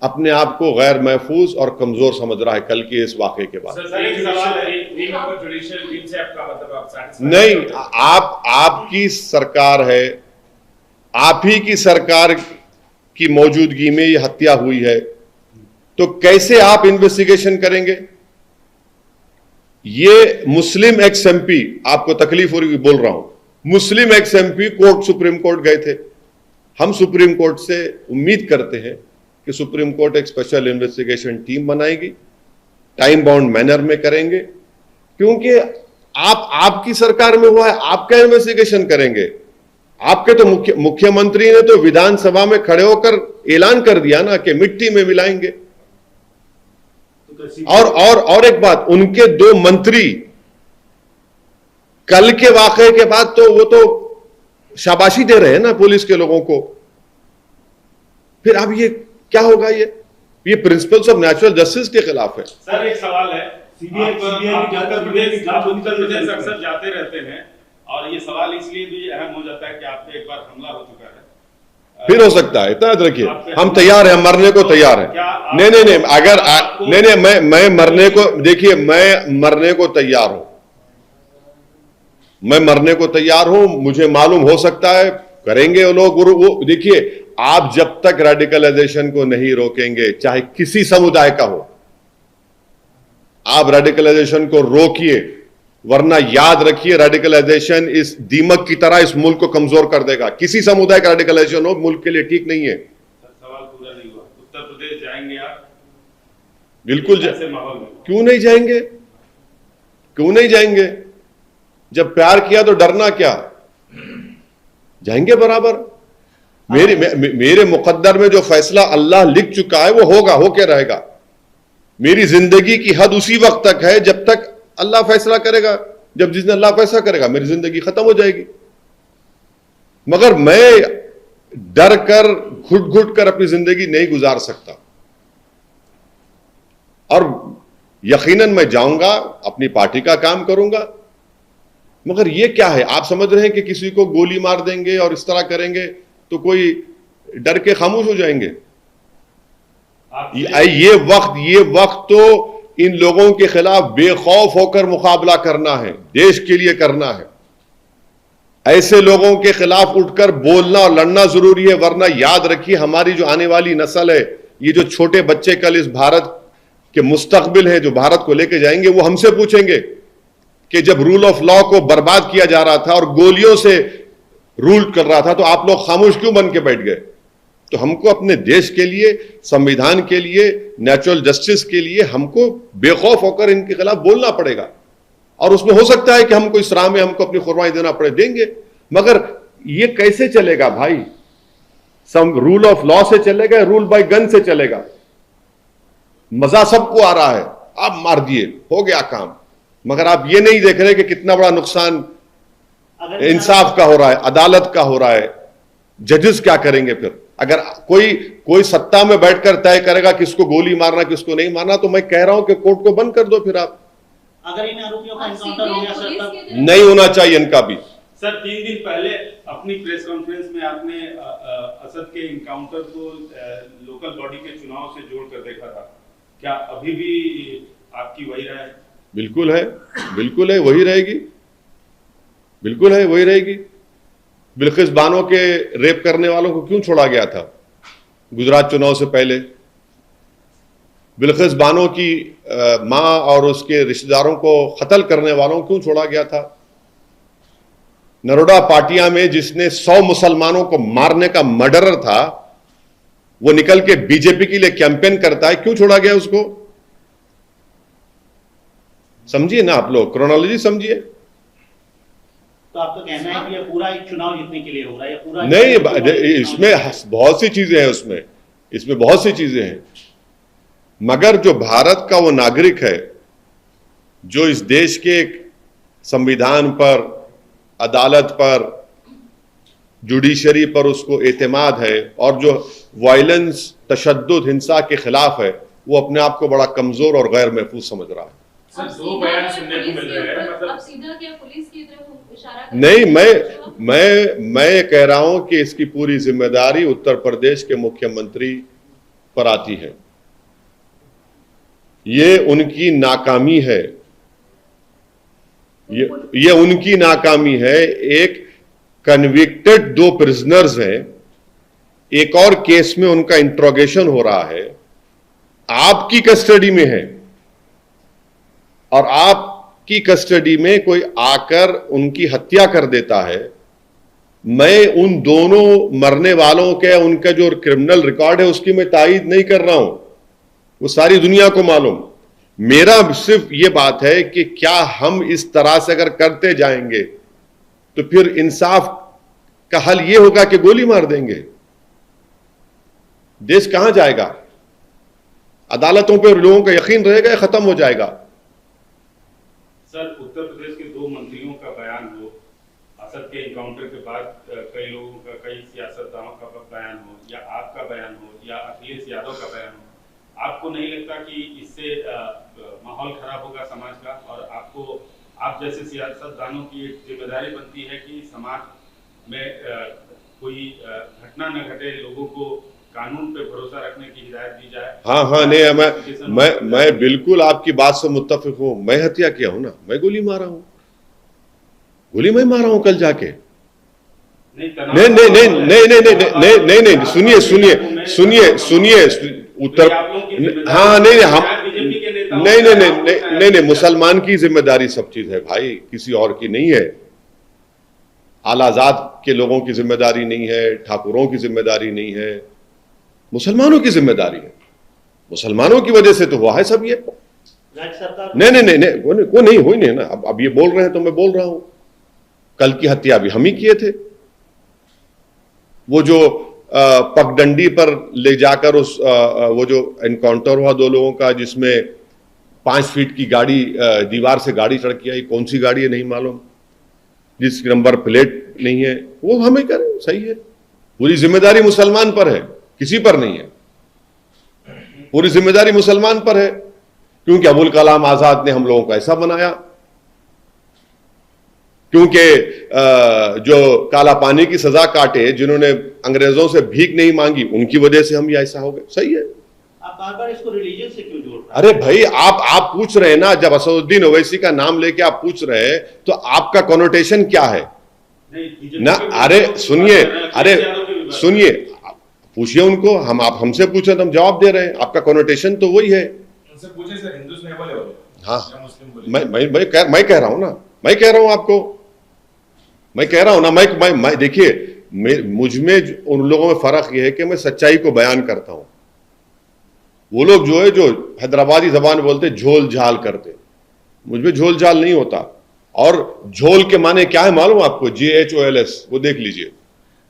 अपने आप को गैर महफूज और कमजोर समझ रहा है कल के इस वाकये के बाद। नहीं, आपकी सरकार है, आप ही की सरकार की मौजूदगी में ये हत्या हुई है, तो कैसे आप इन्वेस्टिगेशन करेंगे? ये मुस्लिम एक्स एमपी, आपको तकलीफ हो रही बोल रहा हूं, Muslim ex MP court, supreme court गए थे। हम सुप्रीम कोर्ट से उम्मीद करते हैं कि सुप्रीम कोर्ट एक स्पेशल इन्वेस्टिगेशन टीम बनाएगी, टाइम बाउंड मैनर में करेंगे, क्योंकि आपकी सरकार में हुआ है, आप क्या इन्वेस्टिगेशन करेंगे? आपके तो मुख्यमंत्री ने तो विधानसभा में खड़े होकर ऐलान कर दिया ना कि मिट्टी में मिलाएंगे। और एक बात, उनके 2 मंत्री कल के वाकये के बाद तो वो तो शाबाशी दे रहे हैं ना पुलिस के लोगों को। फिर अब ये क्या होगा? ये प्रिंसिपल्स ऑफ नेचुरल जस्टिस के खिलाफ है। सर एक सवाल है, उत्तर प्रदेश अक्सर जाते रहते हैं और ये सवाल इसलिए भी अहम हो जाता है कि आप पे एक बार हमला हो चुका है, फिर हो सकता है, इतना याद रखिए, हम तैयार हैं, मरने को तैयार हैं। नहीं, अगर नहीं, मैं मरने को, देखिए मैं मरने को तैयार हूं, मैं मरने को तैयार हूं, मुझे मालूम हो सकता है करेंगे वो लोग। वो देखिए, आप जब तक रेडिकलाइजेशन को नहीं रोकेंगे, चाहे किसी समुदाय का हो, आप रेडिकलाइजेशन को रोकिए, वरना याद रखिए रेडिकलाइजेशन इस दीमक की तरह इस मुल्क को कमजोर कर देगा। किसी समुदाय का रेडिकलाइजेशन हो मुल्क के लिए ठीक नहीं है। सवाल पूरा नहीं हुआ। उत्तर प्रदेश जाएंगे आप? बिल्कुल ऐसे माहौल में क्यों नहीं जाएंगे? क्यों नहीं जाएंगे? जब प्यार किया तो डरना क्या? जाएंगे बराबर। मेरे मुकद्दर में जो फैसला अल्लाह लिख चुका है वो होगा, होके रहेगा। मेरी जिंदगी की हद उसी वक्त तक है जब तक अल्लाह फैसला करेगा। जब जिस दिन अल्लाह फैसला करेगा मेरी जिंदगी खत्म हो जाएगी। मगर मैं डर कर घुट घुट कर अपनी जिंदगी नहीं गुजार सकता। और यकीनन मैं जाऊंगा, अपनी पार्टी का काम करूंगा। मगर ये क्या है? आप समझ रहे हैं कि किसी को गोली मार देंगे और इस तरह करेंगे तो कोई डर के खामोश हो जाएंगे? ये वक्त तो इन लोगों के खिलाफ बेखौफ होकर मुकाबला करना है, देश के लिए करना है। ऐसे लोगों के खिलाफ उठकर बोलना और लड़ना जरूरी है। वरना याद रखिए, हमारी जो आने वाली नस्ल है, ये जो छोटे बच्चे कल इस भारत के मुस्तकबिल है, जो भारत को लेके जाएंगे, वो हमसे पूछेंगे कि जब रूल ऑफ लॉ को बर्बाद किया जा रहा था और गोलियों से रूल कर रहा था तो आप लोग खामोश क्यों बन के बैठ गए? तो हमको अपने देश के लिए, संविधान के लिए, नेचुरल जस्टिस के लिए हमको बेखौफ होकर इनके खिलाफ बोलना पड़ेगा। और उसमें हो सकता है कि हमको इस राह में हमको अपनी कुर्बानी देना पड़े, देंगे। मगर ये कैसे चलेगा भाई? सम रूल ऑफ लॉ से चलेगा, रूल बाय गन से चलेगा? मजा सबको आ रहा है, आप मार दिए, हो गया काम। मगर आप ये नहीं देख रहे कि कितना बड़ा नुकसान इंसाफ का हो रहा है, अदालत का हो रहा है। जजेस क्या करेंगे फिर? अगर कोई सत्ता में बैठकर तय करेगा किसको गोली मारना किसको नहीं मारना, तो मैं कह रहा हूं कि कोर्ट को बंद कर दो। फिर आप अगर इन आरोपियों का एनकाउंटर हो गया सर, तब नहीं होना चाहिए इनका भी। सर 3 दिन पहले अपनी प्रेस कॉन्फ्रेंस में आपने असद के इनकाउंटर को लोकल बॉडी के चुनाव से जोड़कर देखा था। क्या अभी भी आपकी वही राय है? बिल्कुल है, बिल्कुल है, वही रहेगी, बिल्कुल है, वही रहेगी। बिल्किस बानो के रेप करने वालों को क्यों छोड़ा गया था गुजरात चुनाव से पहले? बिल्किस बानो की मां और उसके रिश्तेदारों को कत्ल करने वालों को क्यों छोड़ा गया था? नरोडा पाटिया में जिसने 100 मुसलमानों को मारने का मर्डरर था, वो निकल के बीजेपी के लिए कैंपेन करता है, क्यों छोड़ा गया उसको? समझिए ना आप लोग, क्रोनोलॉजी समझिए। तो आपका कहना है कि ये पूरा एक चुनाव जीतने के लिए हो रहा है, या पूरा नहीं, इसमें बहुत सी चीजें हैं, इसमें बहुत सी चीजें हैं। मगर जो भारत का वो नागरिक है, जो इस देश के संविधान पर, अदालत पर, जुडिशरी पर उसको एतमाद है, और जो वायलेंस, तशद्दुद, हिंसा के खिलाफ है, वो अपने आप को बड़ा कमजोर और गैर महफूज समझ रहा है। सर 2 बयान सुनने को मिल रहे हैं, मतलब अब सीधा क्या पुलिस की तरफ इशारा कर नहीं, मैं कह रहा हूं कि इसकी पूरी जिम्मेदारी उत्तर प्रदेश के मुख्यमंत्री पर आती है। ये उनकी नाकामी है, ये उनकी नाकामी है। एक कन्विक्टेड 2 प्रिजनर्स हैं, एक और केस में उनका इंट्रोगेशन हो रहा है, आपकी कस्टडी में है, और आपकी कस्टडी में कोई आकर उनकी हत्या कर देता है। मैं उन दोनों मरने वालों के, उनका जो क्रिमिनल रिकॉर्ड है उसकी मैं तायीद नहीं कर रहा हूं, वो सारी दुनिया को मालूम। मेरा सिर्फ ये बात है कि क्या हम इस तरह से अगर करते जाएंगे तो फिर इंसाफ का हल ये होगा कि गोली मार देंगे? देश कहां जाएगा? अदालतों पर लोगों का यकीन रहेगा या खत्म हो जाएगा? सर उत्तर प्रदेश के 2 मंत्रियों का बयान हो, असद के इनकाउंटर के बाद कई लोगों का, कई सियासतदानों का बयान हो, या आपका बयान हो, या अखिलेश यादव का बयान हो, आपको नहीं लगता कि इससे माहौल खराब होगा समाज का? और आप जैसे सियासतदानों की एक जिम्मेदारी बनती है कि समाज में कोई घटना न घटे, लोगों को कानून पे भरोसा रखने की हिदायत दी जाए। हाँ, नहीं, मैं बिल्कुल आपकी बात से मुत्तफिक हूं। मैं हत्या किया हूं ना, मैं गोली मारा हूं। गोली मैं मारा हूं कल जाके? नहीं नहीं नहीं नहीं नहीं नहीं नहीं नहीं नहीं, सुनिए सुनिए सुनिए सुनिए, उत्तर, हाँ नहीं नहीं, हम नहीं नहीं नहीं नहीं नहीं, मुसलमान की जिम्मेदारी सब चीज है भाई, किसी और की नहीं है। आलाजाद के लोगों की जिम्मेदारी नहीं है, ठाकुरों की जिम्मेदारी नहीं है, मुसलमानों की जिम्मेदारी है। मुसलमानों की वजह से तो हुआ है सब ये। राज्य सरकार नहीं नहीं नहीं नहीं, वो नहीं हुई नहीं ना। अब ये बोल रहे हैं तो मैं बोल रहा हूं, कल की हत्या भी हम ही किए थे। वो जो पगडंडी पर ले जाकर उस वो जो एनकाउंटर हुआ 2 लोगों का, जिसमें 5 फीट की गाड़ी दीवार से गाड़ी सड़क आई, कौन सी गाड़ी है नहीं मालूम, जिसकी नंबर प्लेट नहीं है, वो हमें करें, सही है। पूरी जिम्मेदारी मुसलमान पर है, किसी पर नहीं है। पूरी जिम्मेदारी मुसलमान पर है, क्योंकि अबुल कलाम आजाद ने हम लोगों को ऐसा बनाया, क्योंकि जो काला पानी की सजा काटे, जिन्होंने अंग्रेजों से भीख नहीं मांगी, उनकी वजह से हम ये ऐसा हो गए। सही है। आप बार बार इसको रिलीजन से क्यों जोड़ रहे हैं? अरे भाई, आप पूछ रहे हैं ना, जब असदुद्दीन ओवैसी का नाम लेके आप पूछ रहे हैं तो आपका कॉनोटेशन क्या है ना? अरे सुनिए, अरे सुनिए, पूछिए उनको, हमसे पूछे तो हम जवाब दे रहे हैं। आपका कॉनोटेशन तो वही है। उनसे पूछे सर, हिंदू नहीं बोले वो, हाँ, या मुस्लिम बोले? मैं कह रहा हूं ना, मैं कह रहा हूं आपको, मैं कह रहा हूं ना, मैं देखिए, मुझ में उन लोगों में फर्क यह है कि मैं सच्चाई को बयान करता हूं। वो लोग जो है, जो हैदराबादी जबान बोलते, झोल झाल करते, मुझ में झोल झाल नहीं होता। और झोल के माने क्या है मालूम आपको? JHOLS, वो देख लीजिए।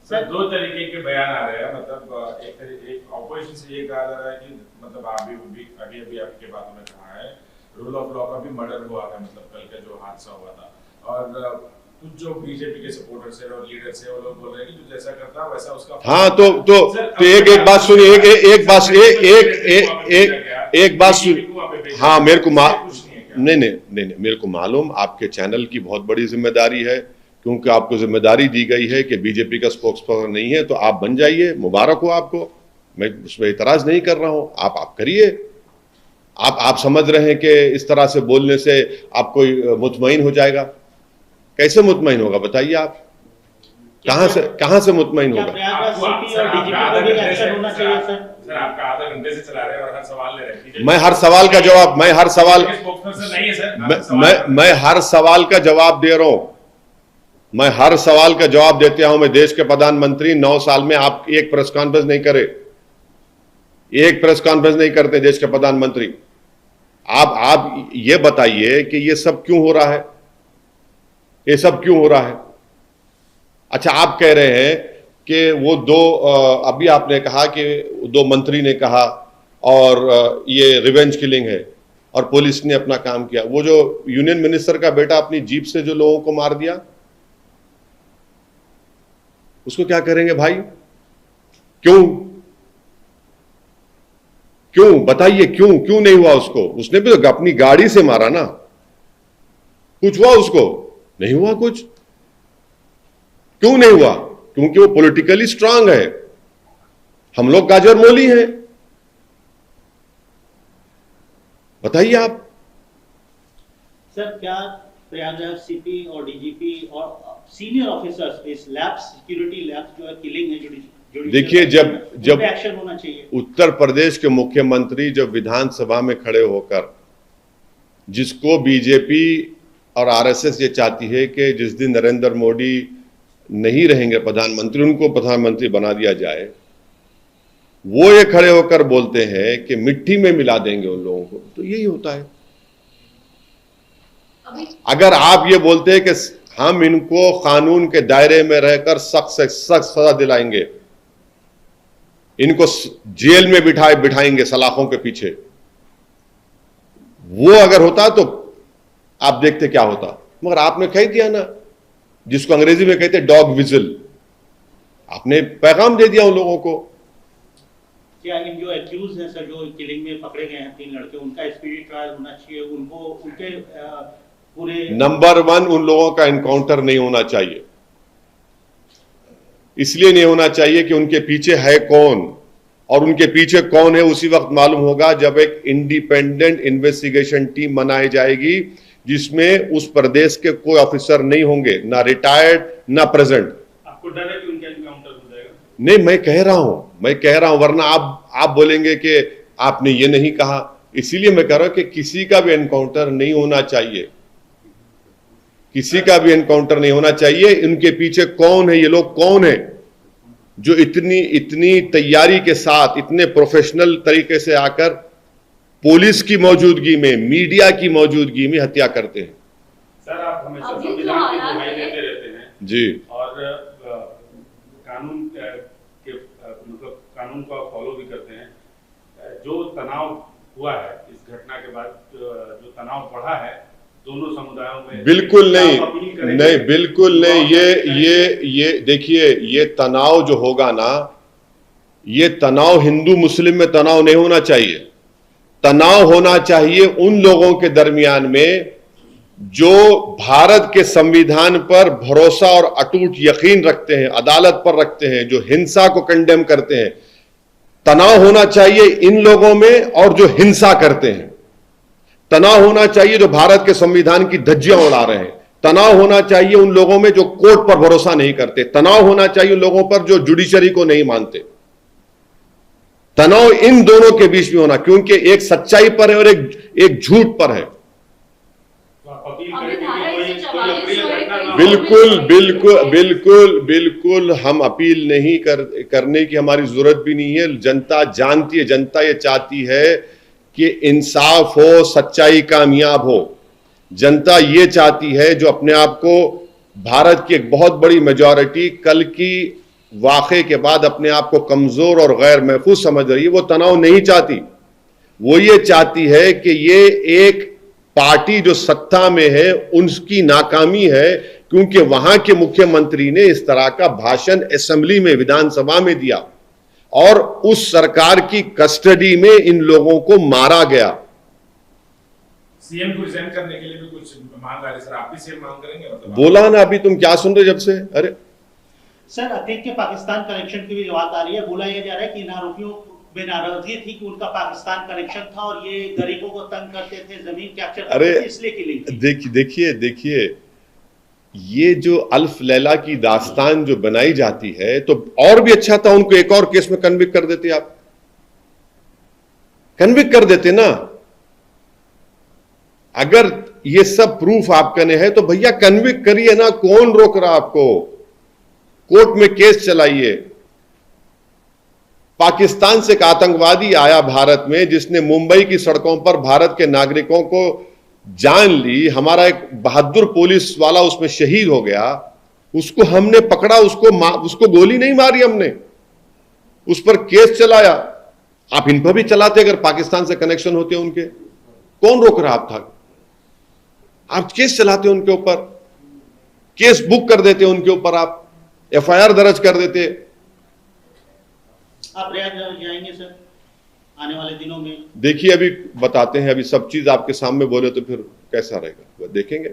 सर 2 तरीके के बयान आ रहे हैं, मतलब एक ऑपोजिशन से ये कहा जा रहा है कि मतलब अभी आपके बातों में कहा है, रूल ऑफ लॉ का भी मर्डर हुआ है, मतलब कल का जो हादसा हुआ था। और कुछ जो बीजेपी के सपोर्टर्स है और लीडर्स है, वो लोग बोल रहे हैं कि जो जैसा करता है वैसा उसका। हाँ, तो एक बात सुनिए, एक बात सुनिए। हाँ, मेरे को नहीं, मेरे को मालूम आपके चैनल की बहुत बड़ी जिम्मेदारी है, क्योंकि आपको जिम्मेदारी दी गई है कि बीजेपी का स्पोक्स पर्सन नहीं है, तो आप बन जाइए, मुबारक हो आपको, मैं उसमें इतराज नहीं कर रहा हूं। आप करिए। आप समझ रहे हैं कि इस तरह से बोलने से आपको मुतमईन हो जाएगा? कैसे मुतमईन होगा बताइए आप? कहां से मुतमईन होगा? सर आपका आधा घंटे से चला रहे हैं और हर सवाल ले रहे हैं। मैं हर सवाल का जवाब, मैं हर सवाल का जवाब दे रहा हूं। मैं हर सवाल का जवाब देते हूं। मैं देश के प्रधानमंत्री 9 साल में आप एक प्रेस कॉन्फ्रेंस नहीं करे, एक प्रेस कॉन्फ्रेंस नहीं करते देश के प्रधानमंत्री। आप ये बताइए कि ये सब क्यों हो रहा है? ये सब क्यों हो रहा है? अच्छा, आप कह रहे हैं कि वो 2 अभी आपने कहा कि 2 मंत्री ने कहा और ये रिवेंज किलिंग है और पुलिस ने अपना काम किया। वो जो यूनियन मिनिस्टर का बेटा अपनी जीप से जो लोगों को मार दिया, उसको क्या करेंगे भाई? क्यों बताइए, क्यों नहीं हुआ उसको? उसने भी तो अपनी गाड़ी से मारा ना। कुछ हुआ उसको? नहीं हुआ कुछ। क्यों नहीं हुआ? क्योंकि वो पॉलिटिकली स्ट्रांग है, हम लोग गाजर मोली हैं। बताइए आप। सर, क्या प्रयागराज CP और DGP और सीनियर ऑफिसर्स इस लैब्स, सिक्योरिटी लैब्स जो है किलिंग है, देखिए, जब एक्शन होना चाहिए। उत्तर प्रदेश के मुख्यमंत्री जब विधानसभा में खड़े होकर, जिसको बीजेपी और RSS ये चाहती है कि जिस दिन नरेंद्र मोदी नहीं रहेंगे प्रधानमंत्री, उनको प्रधानमंत्री बना दिया जाए, वो ये खड़े होकर बोलते हैं कि मिट्टी में मिला देंगे उन लोगों को, तो यही होता है। अगर आप ये बोलते हैं कि हम इनको कानून के दायरे में रहकर सख्त से सख्त सजा दिलाएंगे, इनको जेल में बिठाएंगे सलाखों के पीछे, वो अगर होता तो आप देखते क्या होता। मगर आपने कह दिया ना, जिसको अंग्रेजी में कहते डॉग विजिल, आपने पैगाम दे दिया उन लोगों को। क्या इन जो एक्यूज हैं सर, जो किलिंग में पकड़े गए हैं 3 लड़के, उनका स्पीडी ट्रायल होना चाहिए, उनको उनके पूरे नंबर 1 उन लोगों का एनकाउंटर नहीं होना चाहिए। इसलिए नहीं होना चाहिए कि उनके पीछे है कौन, और उनके पीछे कौन है उसी वक्त मालूम होगा जब एक इंडिपेंडेंट इन्वेस्टिगेशन टीम बनाई जाएगी, जिसमें उस प्रदेश के कोई ऑफिसर नहीं होंगे, ना रिटायर्ड ना प्रेजेंट। आपको डर है कि उनका एनकाउंटर हो जाएगा? नहीं, मैं कह रहा हूं, वरना आप बोलेंगे कि आपने ये नहीं कहा। इसीलिए मैं कह रहा हूं कि किसी का भी एनकाउंटर नहीं होना चाहिए, किसी का भी एनकाउंटर नहीं होना चाहिए। इनके पीछे कौन है, ये लोग कौन है जो इतनी तैयारी के साथ, इतने प्रोफेशनल तरीके से आकर पुलिस की मौजूदगी में, मीडिया की मौजूदगी में हत्या करते हैं। सर, आप हमेशा अभी जो संविधान की हालात दुहाई है- देते रहते हैं जी, और कानून के मतलब कानून को आप फॉलो भी करते हैं। जो तनाव हुआ है इस घटना के बाद, जो तनाव बढ़ा है दोनों समुदायों में, बिल्कुल क्या नहीं, आप अपील करेंगे? नहीं, बिल्कुल नहीं। करेंगे? ये देखिए, ये तनाव जो होगा ना, ये तनाव हिंदू मुस्लिम में तनाव नहीं होना चाहिए। तनाव होना चाहिए उन लोगों के दरमियान में जो भारत के संविधान पर भरोसा और अटूट यकीन रखते हैं, अदालत पर रखते हैं, जो हिंसा को कंडेम करते हैं। तनाव होना चाहिए इन लोगों में और जो हिंसा करते हैं। तनाव होना चाहिए जो भारत के संविधान की धज्जियां उड़ा रहे हैं। तनाव होना चाहिए उन लोगों में जो कोर्ट पर भरोसा नहीं करते। तनाव होना चाहिए उन लोगों पर जो जुडिशरी को नहीं मानते। तनाव इन दोनों के बीच में होना, क्योंकि एक सच्चाई पर है और एक झूठ पर है। तो आप अपील अभी करेंगे धारा कि कोई 144 अप्रिय घटना ना हो? बिल्कुल बिल्कुल बिल्कुल बिल्कुल हम अपील नहीं करने की हमारी जरूरत भी नहीं है। जनता जानती है, जनता ये चाहती है कि इंसाफ हो, सच्चाई कामयाब हो। जनता ये चाहती है, जो अपने आप को भारत की एक बहुत बड़ी मेजॉरिटी कल की वाक़े के बाद अपने आप को कमजोर और गैर महफूज समझ रही है, वो तनाव नहीं चाहती। वो ये चाहती है कि ये एक पार्टी जो सत्ता में है उनकी नाकामी है, क्योंकि वहां के मुख्यमंत्री ने इस तरह का भाषण असेंबली में, विधानसभा में दिया और उस सरकार की कस्टडी में इन लोगों को मारा गया। सीएम को रिजाइन करने के लिए भी कुछ मांग आ रही सर, आप भी सेम मांग करेंगे? मतलब बोला ना, अभी तुम क्या सुन रहे जब से? अरे सर, अतीत के पाकिस्तान कनेक्शन की भी बात आ रही है। बोला यह जा रहा है कि इन आरोपियों में नाराजगी थी कि उनका पाकिस्तान कनेक्शन था और ये गरीबों को तंग करते थे, जमीन कैप्चर अरे करते थे, इसलिए की लिंक थी। देखिए, ये जो अल्फ लैला की दास्तान जो बनाई जाती है, तो और भी अच्छा था उनको एक और केस में कन्विक्ट कर देते। आप कन्विक्ट कर देते ना। अगर ये सब प्रूफ आपके ने है तो भैया कन्विक्ट करिए ना, कौन रोक रहा आपको? कोर्ट में केस चलाइए। पाकिस्तान से एक आतंकवादी आया भारत में, जिसने मुंबई की सड़कों पर भारत के नागरिकों को जान ली। हमारा एक बहादुर पुलिस वाला उसमें शहीद हो गया। उसको हमने पकड़ा, उसको गोली नहीं मारी हमने, उस पर केस चलाया। आप इन पर भी चलाते अगर पाकिस्तान से कनेक्शन होते उनके। कौन रोक रहा था? आप केस चलाते उनके ऊपर, केस बुक कर देते उनके ऊपर, आप एफआईआर दर्ज कर देते। आप प्रयाग जाएंगे सर आने वाले दिनों में? देखिए, अभी बताते हैं, अभी सब चीज आपके सामने बोले तो फिर कैसा रहेगा, वो देखेंगे।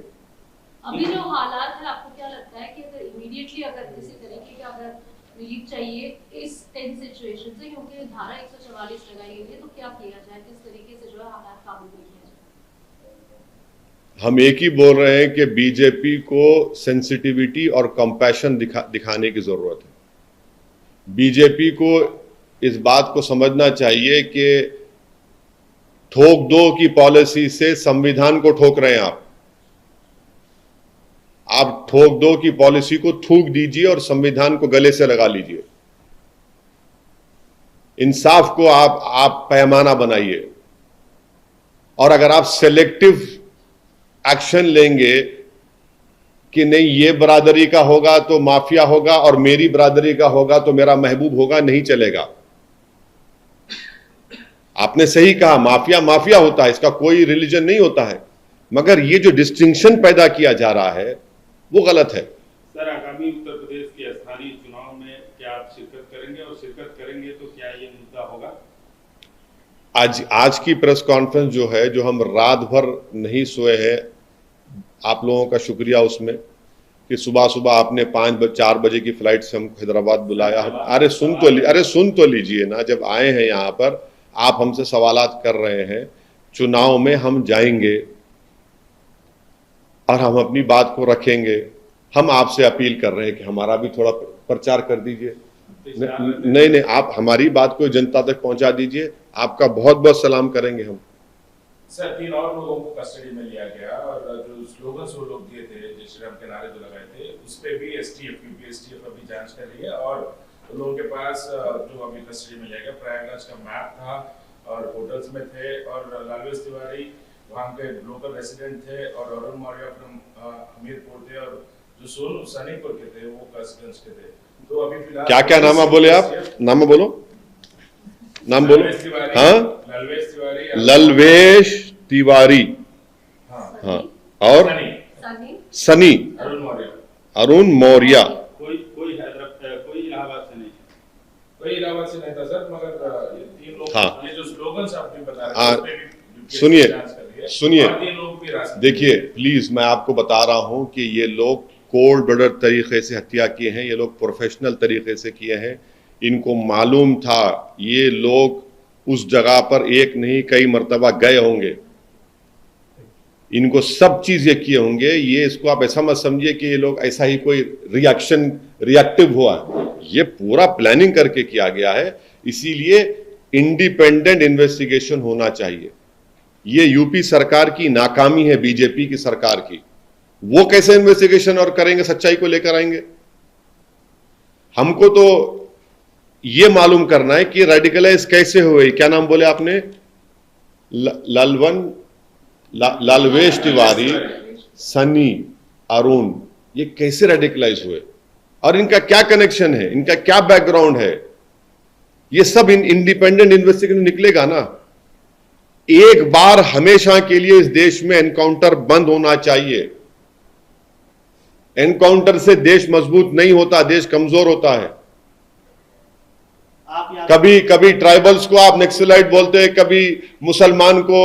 अभी जो हालात है, आपको क्या लगता है कि अगर इमीडिएटली अगर किसी तरीके का अगर रिलीफ चाहिए इस टेंस सिचुएशन से, क्योंकि धारा 144 लगाई गई है, तो क्या किया जाए, किस तरीके से जो है हालात काबू में किया जाए? हम एक ही बोल रहे हैं कि बीजेपी को सेंसिटिविटी और कंपैशन दिखाने की जरूरत है। बीजेपी को इस बात को समझना चाहिए कि ठोक दो की पॉलिसी से संविधान को ठोक रहे हैं आप ठोक दो की पॉलिसी को थूक दीजिए और संविधान को गले से लगा लीजिए। इंसाफ को आप पैमाना बनाइए, और अगर आप सेलेक्टिव एक्शन लेंगे कि नहीं ये बरादरी का होगा तो माफिया होगा और मेरी बरादरी का होगा तो मेरा महबूब होगा, नहीं चलेगा। आपने सही कहा, माफिया माफिया होता है, इसका कोई रिलीजन नहीं होता है, मगर ये जो डिस्टिंक्शन पैदा किया जा रहा है वो गलत है। सर, आगामी उत्तर प्रदेश के स्थानीय चुनाव में क्या आप शिरकत करेंगे, और शिरकत करेंगे तो क्या ये मुद्दा होगा? आज की प्रेस कॉन्फ्रेंस जो है, जो हम रात भर नहीं सोए हैं, आप लोगों का शुक्रिया उसमें कि सुबह सुबह आपने 4 बजे की फ्लाइट से हमको हैदराबाद बुलाया। अरे सुन तो लीजिए ना, जब आए हैं यहाँ पर आप हमसे सवालात कर रहे हैं। चुनाव में हम जाएंगे, और हम अपनी बात को रखेंगे। हम आपसे अपील कर रहे हैं कि हमारा भी थोड़ा प्रचार कर दीजिए। नहीं नहीं, आप हमारी बात को जनता तक पहुंचा दीजिए। आपका बहुत बहुत सलाम करेंगे हम। सर 3 और लोगों को कस्टडी में लिया गया और जो स्लोगन्स वो लोग दिए थे, जय श्री राम के नारे जो लगाए थे, उस पे भी एसटीएफ अभी जांच कर रही है। और लोगों के पास जो अभी कस्टडी में लिया गया, प्रयागराज का मैप था और होटल्स में थे, और लालवेश तिवारी वहाँ के लोकल रेसिडेंट थे, और अरुण मौर्य फ्रॉम हमीरपुर थे, और जो सोनू सनीपुर के थे वो कसगंज के थे। तो अभी फिलहाल क्या क्या नाम बोले आप? नाम बोलो, नाम बोलो। हाँ, ललवेश तिवारी, हाँ, और सनी, अरुण मौर्य। कोई इलाहाबाद से नहीं, कोई इलाहाबाद से नहीं था सर, मगर ये 3 लोग, हाँ, ये जो स्लोगन्स आपने बता रहे हैं, उस पे भी सुनिए, देखिए प्लीज, मैं आपको बता रहा हूं कि ये लोग कोल्ड ब्लडर तरीके से हत्या किए हैं, ये लोग प्रोफेशनल तरीके से किए हैं। इनको मालूम था ये लोग उस जगह पर एक नहीं कई मर्तबा गए होंगे, इनको सब चीजें किए होंगे। ये इसको आप ऐसा मत समझिए कि ये लोग ऐसा ही कोई रिएक्टिव हुआ है, ये पूरा प्लानिंग करके किया गया है। इसीलिए इंडिपेंडेंट इन्वेस्टिगेशन होना चाहिए। ये यूपी सरकार की नाकामी है, बीजेपी की सरकार की। वो कैसे इन्वेस्टिगेशन और करेंगे, सच्चाई को लेकर आएंगे? हमको तो ये मालूम करना है कि रेडिकलाइज कैसे हुए। क्या नाम बोले आपने? लालवेश तिवारी, सनी, अरुण, ये कैसे रेडिकलाइज हुए और इनका क्या कनेक्शन है, इनका क्या बैकग्राउंड है? ये सब इंडिपेंडेंट इन्वेस्टिगेशन निकलेगा ना। एक बार हमेशा के लिए इस देश में एनकाउंटर बंद होना चाहिए। एनकाउंटर से देश मजबूत नहीं होता, देश कमजोर होता है। कभी कभी ट्राइबल्स को आप नक्सलाइट बोलते हैं, कभी मुसलमान को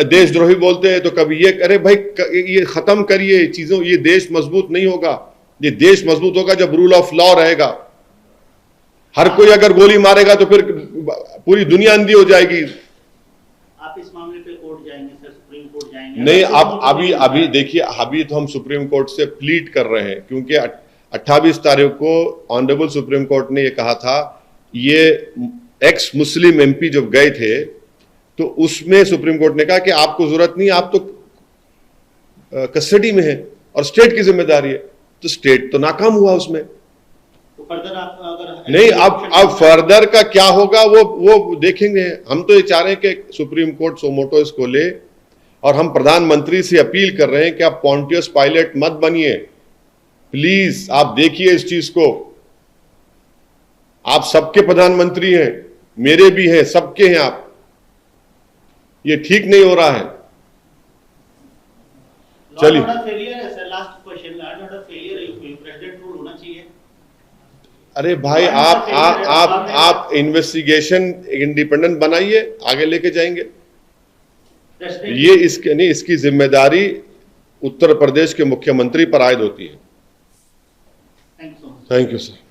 देशद्रोही बोलते हैं, तो कभी ये, अरे भाई ये खत्म करिए चीजों। ये देश मजबूत नहीं होगा। ये देश मजबूत होगा जब रूल ऑफ लॉ रहेगा। हर कोई अगर गोली मारेगा तो फिर पूरी दुनिया अंधी हो जाएगी। आप इस मामले पे कोर्ट जाएंगे सर, सुप्रीम कोर्ट जाएंगे? नहीं, आप अभी देखिए, अभी तो हम सुप्रीम कोर्ट से प्लीड कर रहे हैं, क्योंकि 28 तारीख को ऑनरेबल सुप्रीम कोर्ट ने ये कहा था। ये एक्स मुस्लिम एमपी जब गए थे तो उसमें सुप्रीम कोर्ट ने कहा कि आपको जरूरत नहीं, आप तो कस्टडी में है और स्टेट की जिम्मेदारी है। तो स्टेट तो नाकाम हुआ उसमें। तो फर्दर आप अगर नहीं, अब फर्दर का क्या होगा वो देखेंगे। हम तो ये चाह रहे हैं कि सुप्रीम कोर्ट सोमोटो इसको ले, और हम प्रधानमंत्री से अपील कर रहे हैं कि आप पॉन्टियस पायलट मत बनिए। प्लीज आप देखिए इस चीज को। आप सबके प्रधानमंत्री हैं, मेरे भी हैं, सबके हैं आप। ये ठीक नहीं हो रहा है। चलिए, अरे भाई आप इन्वेस्टिगेशन इंडिपेंडेंट बनाइए, आगे लेके जाएंगे। ये इसकी जिम्मेदारी उत्तर प्रदेश के मुख्यमंत्री पर आयद होती है। Thank you sir.